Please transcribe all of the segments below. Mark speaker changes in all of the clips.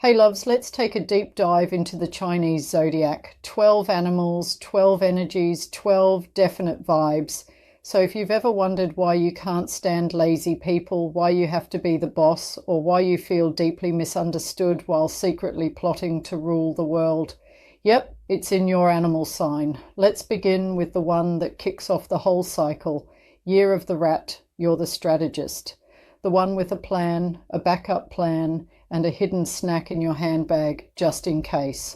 Speaker 1: Hey loves, let's take a deep dive into the Chinese Zodiac. 12 animals, 12 energies, 12 definite vibes. So if you've ever wondered why you can't stand lazy people, why you have to be the boss, or why you feel deeply misunderstood while secretly plotting to rule the world, yep, it's in your animal sign. Let's begin with the one that kicks off the whole cycle. Year of the Rat, you're the strategist. The one with a plan, a backup plan, and a hidden snack in your handbag just in case.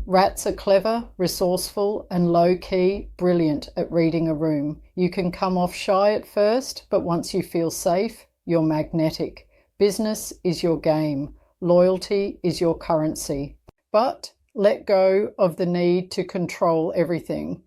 Speaker 1: Rats are clever, resourceful, and low-key brilliant at reading a room. You can come off shy at first, but once you feel safe, you're magnetic. Business is your game. Loyalty is your currency. But let go of the need to control everything.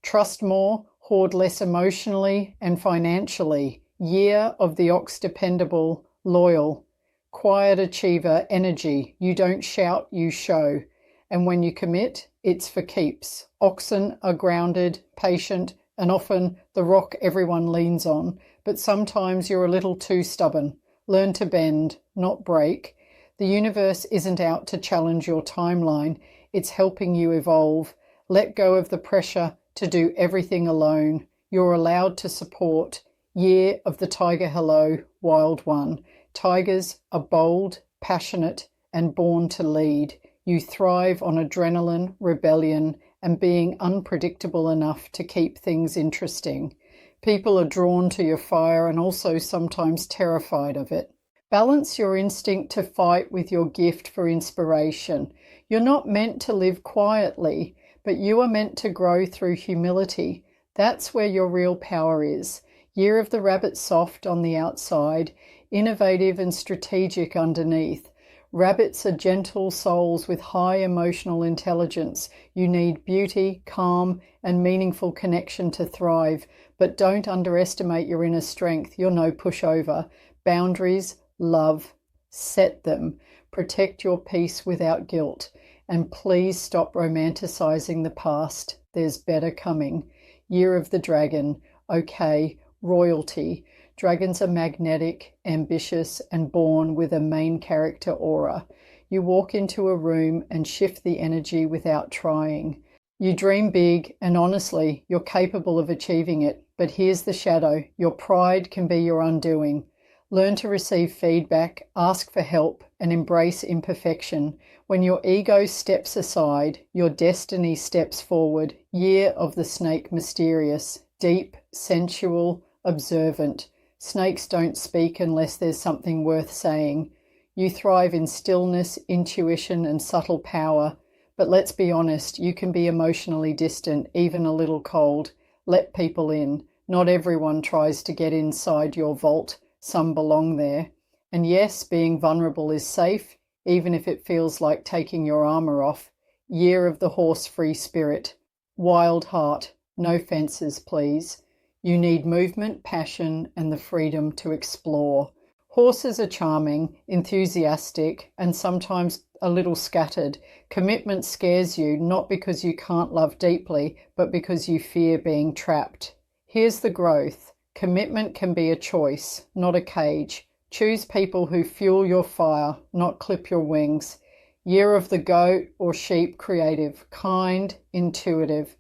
Speaker 1: Trust more, hoard less emotionally and financially. Year of the Ox dependable, loyal. Quiet achiever energy. You don't shout, you show. And when you commit, it's for keeps. Oxen are grounded, patient, and often the rock everyone leans on. But sometimes you're a little too stubborn. Learn to bend, not break. The universe isn't out to challenge your timeline. It's helping you evolve. Let go of the pressure to do everything alone. You're allowed to support. Year of the Tiger Hello, Wild One. Tigers are bold, passionate, and born to lead. You thrive on adrenaline, rebellion, and being unpredictable enough to keep things interesting. People are drawn to your fire and also sometimes terrified of it. Balance your instinct to fight with your gift for inspiration. You're not meant to live quietly, but you are meant to grow through humility. That's where your real power is. Year of the Rabbit soft on the outside, innovative and strategic underneath. Rabbits are gentle souls with high emotional intelligence. You need beauty, calm, and meaningful connection to thrive, but don't underestimate your inner strength. You're no pushover. Boundaries, love, set them. Protect your peace without guilt. And please stop romanticizing the past. There's better coming. Year of the Dragon. Okay, royalty. Dragons are magnetic, ambitious, and born with a main character aura. You walk into a room and shift the energy without trying. You dream big, and honestly, you're capable of achieving it. But here's the shadow. Your pride can be your undoing. Learn to receive feedback, ask for help, and embrace imperfection. When your ego steps aside, your destiny steps forward. Year of the Snake mysterious, deep, sensual, observant. Snakes don't speak unless there's something worth saying. You thrive in stillness, intuition, and subtle power. But let's be honest, you can be emotionally distant, even a little cold. Let people in. Not everyone tries to get inside your vault. Some belong there. And yes, being vulnerable is safe, even if it feels like taking your armor off. Year of the Horse free spirit. Wild heart. No fences, please. You need movement, passion, and the freedom to explore. Horses are charming, enthusiastic, and sometimes a little scattered. Commitment scares you, not because you can't love deeply, but because you fear being trapped. Here's the growth. Commitment can be a choice, not a cage. Choose people who fuel your fire, not clip your wings. Year of the Goat or Sheep creative, kind, intuitive.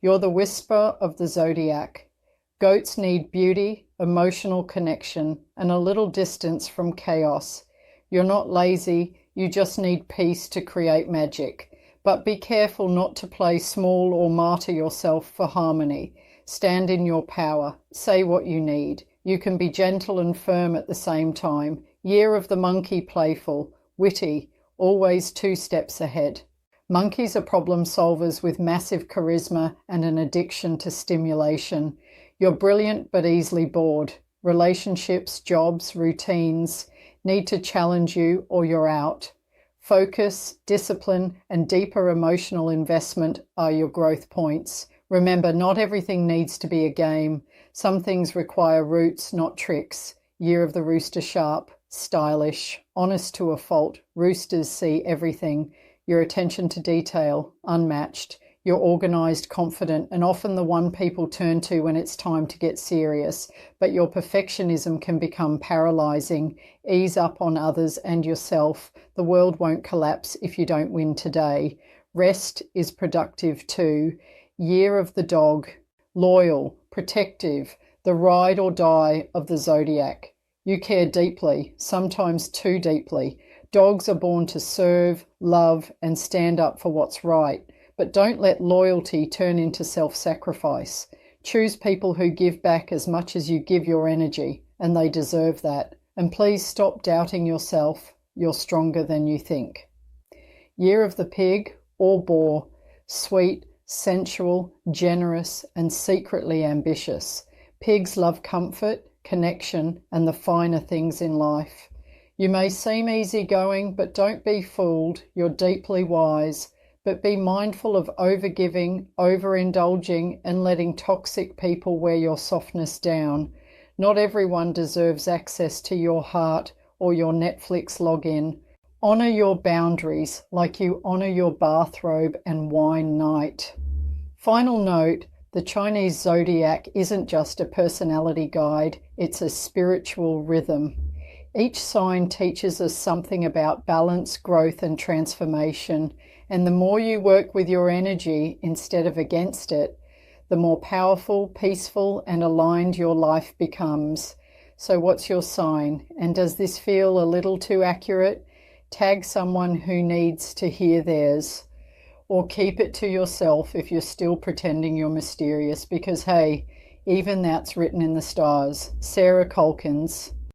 Speaker 1: You're the whisper of the Zodiac. Goats need beauty, emotional connection, and a little distance from chaos. You're not lazy, you just need peace to create magic. But be careful not to play small or martyr yourself for harmony. Stand in your power. Say what you need. You can be gentle and firm at the same time. Year of the Monkey playful, witty, always 2 steps ahead. Monkeys are problem solvers with massive charisma and an addiction to stimulation. You're brilliant but easily bored. Relationships, jobs, routines need to challenge you or you're out. Focus, discipline, and deeper emotional investment are your growth points. Remember, not everything needs to be a game. Some things require roots, not tricks. Year of the Rooster sharp, stylish, honest to a fault. Roosters see everything. Your attention to detail, unmatched. You're organised, confident, and often the one people turn to when it's time to get serious. But your perfectionism can become paralysing. Ease up on others and yourself. The world won't collapse if you don't win today. Rest is productive too. Year of the dog. Loyal, protective, the ride or die of the zodiac. You care deeply, sometimes too deeply. Dogs are born to serve, love, and stand up for what's right. But don't let loyalty turn into self-sacrifice. Choose people who give back as much as you give your energy, and they deserve that. And please stop doubting yourself. You're stronger than you think. Year of the pig or boar. Sweet, sensual, generous, and secretly ambitious. Pigs love comfort, connection, and the finer things in life. You may seem easygoing, but don't be fooled. You're deeply wise. But be mindful of overgiving, overindulging, and letting toxic people wear your softness down. Not everyone deserves access to your heart or your Netflix login. Honour your boundaries like you honour your bathrobe and wine night. Final note, the Chinese Zodiac isn't just a personality guide, it's a spiritual rhythm. Each sign teaches us something about balance, growth, and transformation. And the more you work with your energy instead of against it, the more powerful, peaceful, and aligned your life becomes. So what's your sign? And does this feel a little too accurate? Tag someone who needs to hear theirs. Or keep it to yourself if you're still pretending you're mysterious, because hey, even that's written in the stars. Sarah Kulkens.